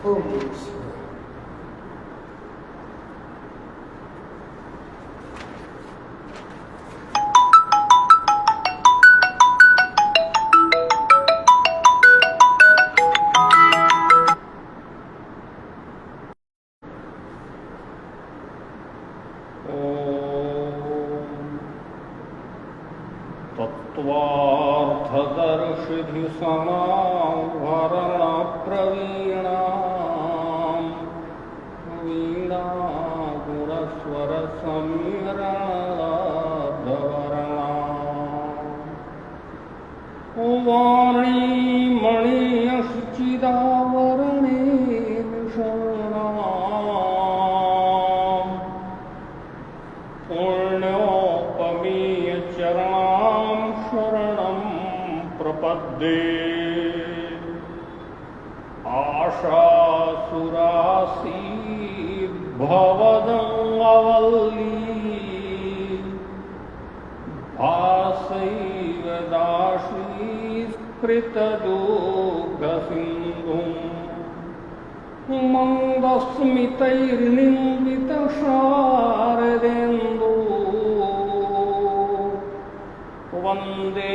ओम नमः शिवाय। तत्त्वार्थदर्शिभिसमावरणप्रवीणां वीणागुणस्वरसमीरणाद्धवर्णां वाणीमणियश्चिदावरणेन शरणां पुण्योपमीयचरणां शरणं प्रपद्ये। आशासुरासीर्भवदङ्गवल्ली भासैव दाशीकृतदुःखसिन्धुं मन्दस्मितैर्निन्दितशारदेन्दु वन्दे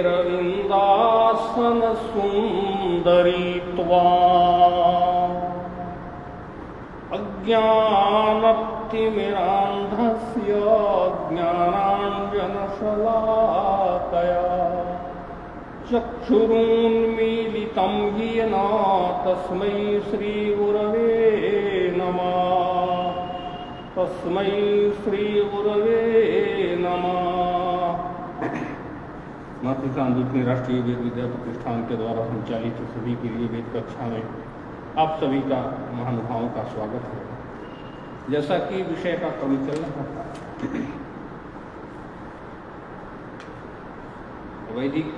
रविन्दासनसुन्दरी त्वाम्। अज्ञानतिमिरान्धस्य ज्ञानाञ्जनशलाकया चक्षुरुन्मीलितं येन तस्मै श्रीगुरवे नमः। तस्मै श्रीगुरवे नमः। मातृ कांदूतनी राष्ट्रीय वेद विद्या प्रतिष्ठान के द्वारा संचालित सभी के लिए वेद कक्षा में आप सभी का महानुभावों का स्वागत है। जैसा कि विषय का क्रम चल रहा था, वैदिक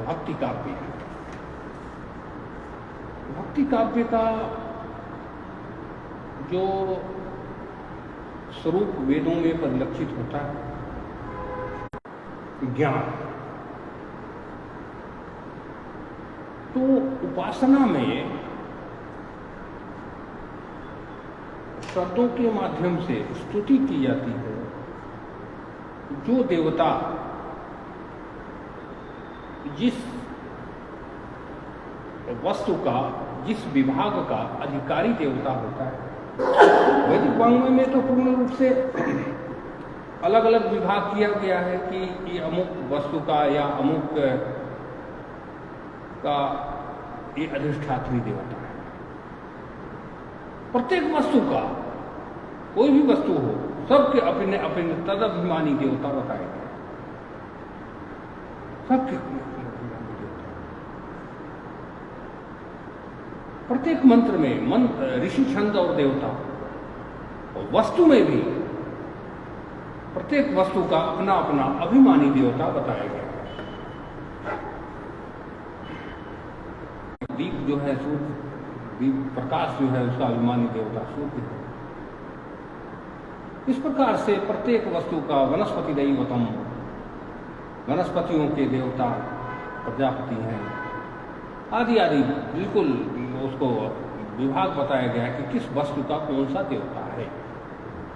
भक्ति काव्य। भक्ति काव्य का जो स्वरूप वेदों में परिलक्षित होता है, ज्ञान, तो उपासना में शब्दों के माध्यम से स्तुति की जाती है। जो देवता जिस वस्तु का, जिस विभाग का अधिकारी देवता होता है, वैदिक वाङ्मय में तो पूर्ण रूप से अलग अलग विभाग किया गया है कि ये अमुक वस्तु का या अमुक का ये अधिष्ठात्री देवता है। प्रत्येक वस्तु का, कोई भी वस्तु हो, सबके अपने अपने तदभिमानी देवता बताए गए। सबके अपने अभिमानी देवता। प्रत्येक मंत्र में ऋषि छंद और देवता, और वस्तु में भी प्रत्येक वस्तु का अपना अपना अभिमानी देवता बताया गया है। दीप जो है सूर्य, दीप प्रकाश जो है उसका अभिमानी देवता सूर्य है। इस प्रकार से प्रत्येक वस्तु का वनस्पति दैवतम, वनस्पतियों के देवता प्रजापति हैं, आदि आदि बिल्कुल उसको विभाग बताया गया है कि किस वस्तु का कौन सा देवता है।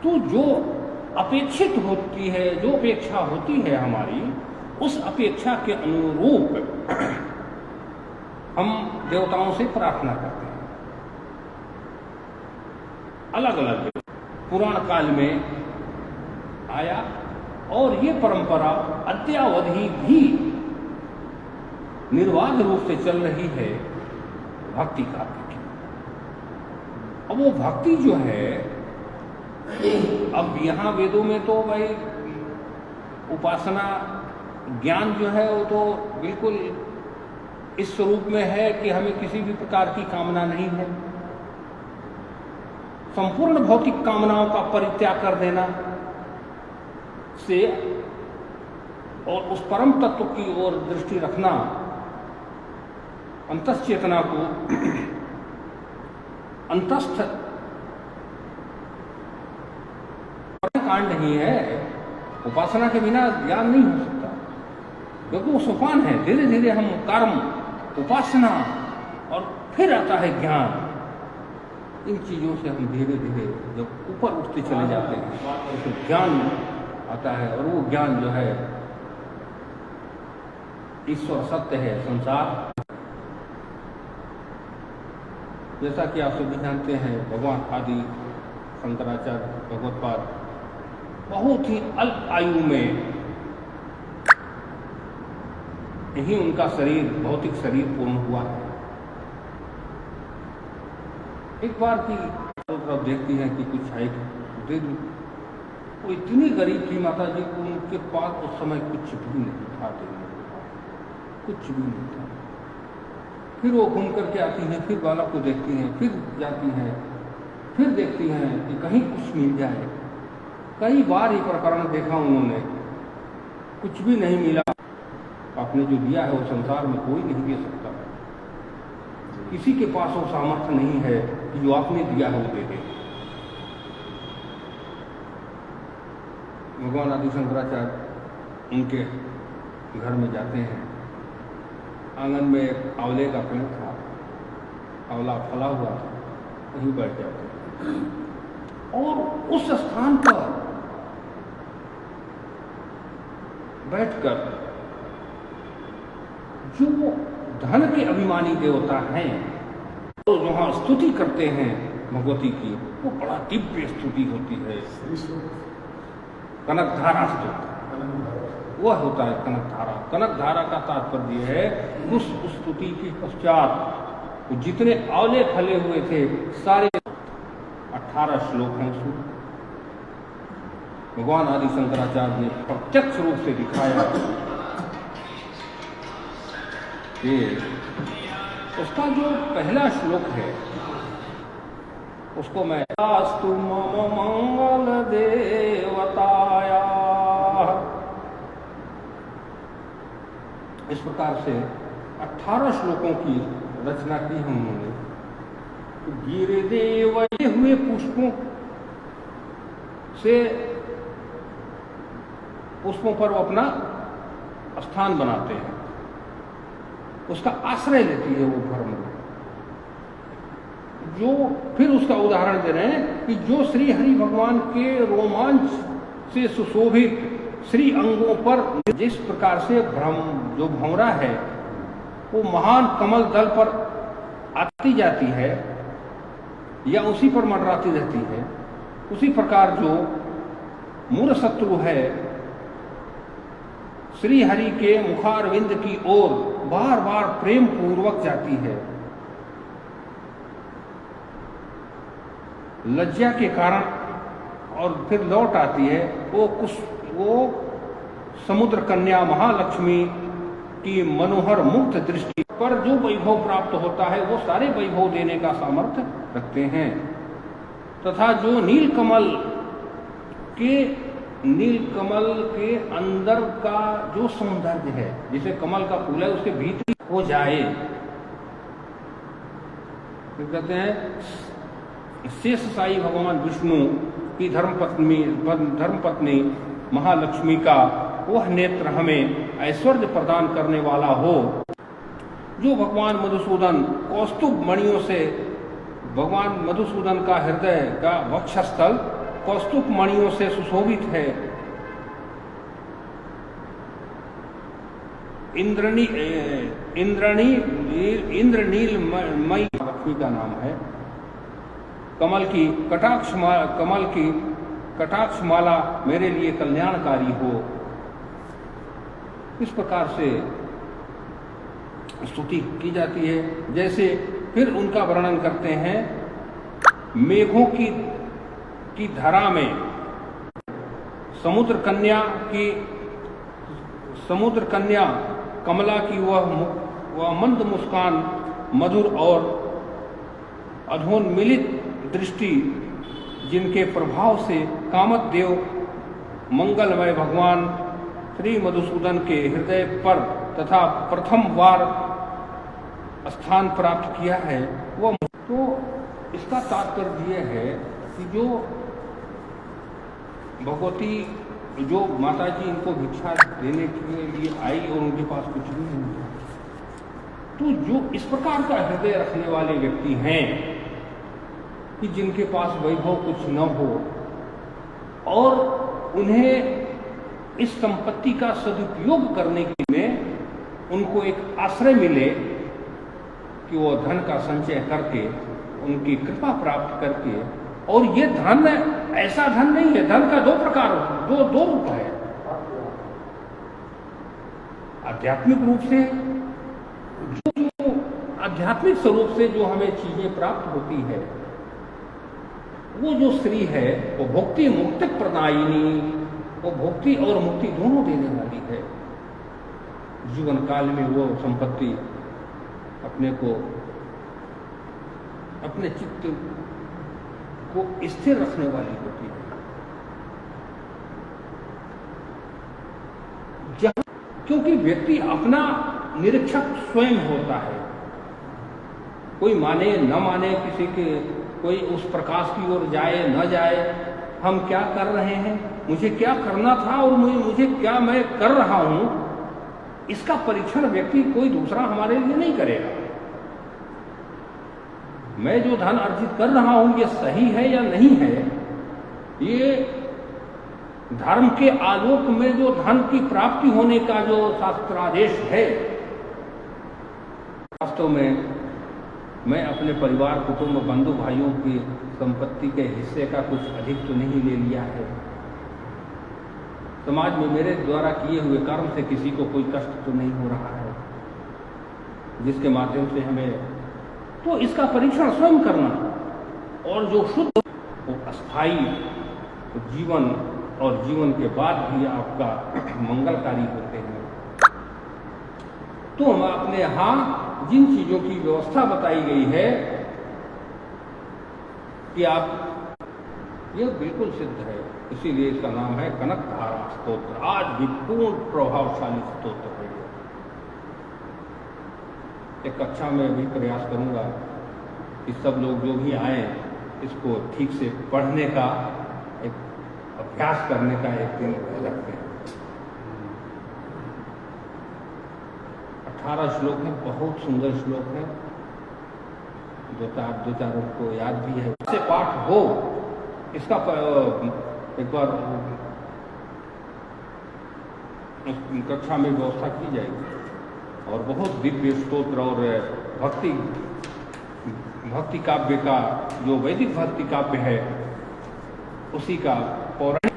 तो जो अपेक्षित होती है, जो अपेक्षा होती है हमारी, उस अपेक्षा के अनुरूप हम देवताओं से प्रार्थना करते हैं। अलग अलग पुराण काल में आया और ये परंपरा अद्यावधि भी निर्बाध रूप से चल रही है भक्ति काव्य की। अब वो भक्ति जो है, अब यहाँ वेदों में तो भाई उपासना ज्ञान जो है वो तो बिल्कुल इस स्वरूप में है कि हमें किसी भी प्रकार की कामना नहीं है। संपूर्ण भौतिक कामनाओं का परित्याग कर देना से और उस परम तत्व की ओर दृष्टि रखना, अंतश्चेतना को अंतस्थ कांड नहीं है। उपासना के बिना ज्ञान नहीं हो सकता, क्योंकि वो सोपान है। धीरे धीरे हम कर्म, उपासना और फिर आता है ज्ञान। इन चीज़ों से हम धीरे धीरे जब ऊपर उठते चले जाते हैं तो फिर ज्ञान आता है, और वो ज्ञान जो है ईश्वर सत्य है, संसार। जैसा कि आप सभी जानते हैं, भगवान आदि शंकराचार्य भगवत्पाद बहुत ही अल्प आयु में यही उनका शरीर, भौतिक शरीर पूर्ण हुआ है। एक बार की तरफ देखती हैं कि कुछ है दिन, वो इतनी गरीब थी माता जी को, उनके पास उस समय कुछ भी नहीं था, कुछ भी नहीं था। फिर वो घूम करके आती हैं, फिर बालक को देखती हैं, फिर जाती हैं, फिर देखती हैं कि कहीं कुछ मिल जाए। कई बार ये प्रकरण देखा उन्होंने, कुछ भी नहीं मिला। आपने जो दिया है वो संसार में कोई नहीं दे सकता, किसी के पास वो सामर्थ्य नहीं है कि जो आपने दिया है वो दे दे। भगवान आदि शंकराचार्य उनके घर में जाते हैं। आंगन में एक आंवले का पेड़ था, आंवला फला हुआ था, वहीं बैठ जाते हैं और उस स्थान पर बैठकर जो धन के अभिमानी देवता हैं तो वहां स्तुति करते हैं भगवती की, वो बड़ा दिव्य स्तुति होती है। कनकधारा स्तुति वह होता है, कनकधारा। कनकधारा का तात्पर्य है उस स्तुति के पश्चात जितने आंवले फले हुए थे सारे 18 श्लोक हैं उसमें। भगवान आदि शंकराचार्य ने प्रत्यक्ष रूप से दिखाया कि उसका जो पहला श्लोक है उसको मैं अस्तु मम मंगल देवताया, इस प्रकार से 18 श्लोकों की रचना की है उन्होंने। गिरिदेव हुए पुष्पों से पुष्पों पर वो अपना स्थान बनाते हैं, उसका आश्रय लेती है वो धर्म। जो फिर उसका उदाहरण दे रहे हैं कि जो श्री हरि भगवान के रोमांच से सुशोभित श्री अंगों पर जिस प्रकार से जो भंवरा है वो महान कमल दल पर आती जाती है या उसी पर मंडराती रहती है, उसी प्रकार जो मूल शत्रु है श्री हरि के मुखारविंद की ओर बार बार प्रेम पूर्वक जाती है, लज्जा के कारण, और फिर लौट आती है। वो समुद्र कन्या महालक्ष्मी की मनोहर मुक्त दृष्टि पर जो वैभव प्राप्त होता है वो सारे वैभव देने का सामर्थ्य रखते हैं। तथा जो नीलकमल के अंदर का जो सौंदर्य है, जिसे कमल का फूल है उसके भीतर हो जाए, तो कहते हैं शेष साई भगवान विष्णु की धर्मपत्नी महालक्ष्मी का वह नेत्र हमें ऐश्वर्य प्रदान करने वाला हो। जो भगवान मधुसूदन कौस्तुभ मणियों से, भगवान मधुसूदन का हृदय का वक्षस्थल कौस्तुभ मणियों से सुशोभित है। इंद्रनीलमयी लक्ष्मी का नाम है। कमल की कटाक्ष माला मेरे लिए कल्याणकारी हो। इस प्रकार से स्तुति की जाती है। जैसे फिर उनका वर्णन करते हैं, मेघों की धरा में समुद्र कन्या कमला की वह मंद मुस्कान, मधुर और अधोन्मिलित दृष्टि, जिनके प्रभाव से कामदेव मंगलमय भगवान श्री मधुसूदन के हृदय पर तथा प्रथम बार स्थान प्राप्त किया है, वह तो इसका तात्पर्य यह है कि जो भगवती, जो माता जी इनको भिक्षा देने के लिए आई और उनके पास कुछ भी नहीं था, तो जो इस प्रकार का हृदय रखने वाले व्यक्ति हैं कि जिनके पास वैभव कुछ न हो और उन्हें इस संपत्ति का सदुपयोग करने के में उनको एक आश्रय मिले कि वो धन का संचय करके उनकी कृपा प्राप्त करके, और ये धन ऐसा धन नहीं है, धन का दो प्रकार, दो रूप है। आध्यात्मिक रूप से जो आध्यात्मिक स्वरूप से जो हमें चीजें प्राप्त होती है, वो जो श्री है वो भोक्ति मुक्ति प्रदायिनी, वो भोक्ति और मुक्ति दोनों देने वाली है। जीवन काल में वो संपत्ति अपने को, अपने चित्त को स्थिर रखने वाली होती है। क्योंकि व्यक्ति अपना निरीक्षक स्वयं होता है। कोई माने न माने किसी के, कोई उस प्रकाश की ओर जाए न जाए, हम क्या कर रहे हैं, मुझे क्या करना था और मुझे क्या मैं कर रहा हूं, इसका परीक्षण व्यक्ति कोई दूसरा हमारे लिए नहीं करेगा। मैं जो धन अर्जित कर रहा हूं ये सही है या नहीं है, ये धर्म के आलोक में जो धन की प्राप्ति होने का जो शास्त्रादेश है, वास्तव में मैं अपने परिवार, कुटुंब, बंधु भाइयों की संपत्ति के हिस्से का कुछ अधिक तो नहीं ले लिया है। समाज में मेरे द्वारा किए हुए कर्म से किसी को कोई कष्ट तो नहीं हो रहा है, जिसके माध्यम से हमें, तो इसका परीक्षण स्वयं करना, और जो शुद्ध वो अस्थायी जीवन और जीवन के बाद भी आपका मंगलकारी होते हैं। तो हम अपने यहाँ जिन चीजों की व्यवस्था बताई गई है कि आप, यह बिल्कुल सिद्ध है, इसीलिए इसका नाम है कनक धारा स्तोत्र। आज भी पूर्ण प्रभावशाली स्तोत्र है। एक कक्षा में भी प्रयास करूंगा कि सब लोग जो भी आए इसको ठीक से पढ़ने का, एक अभ्यास करने का एक दिन रखें। 18 श्लोक हैं, बहुत सुंदर श्लोक हैं, दो चार उनको याद भी है। इससे पाठ हो, इसका एक बार कक्षा में व्यवस्था की जाएगी। और बहुत दिव्य स्तोत्र और भक्ति काव्य का, जो वैदिक भक्ति काव्य है, उसी का पौराणिक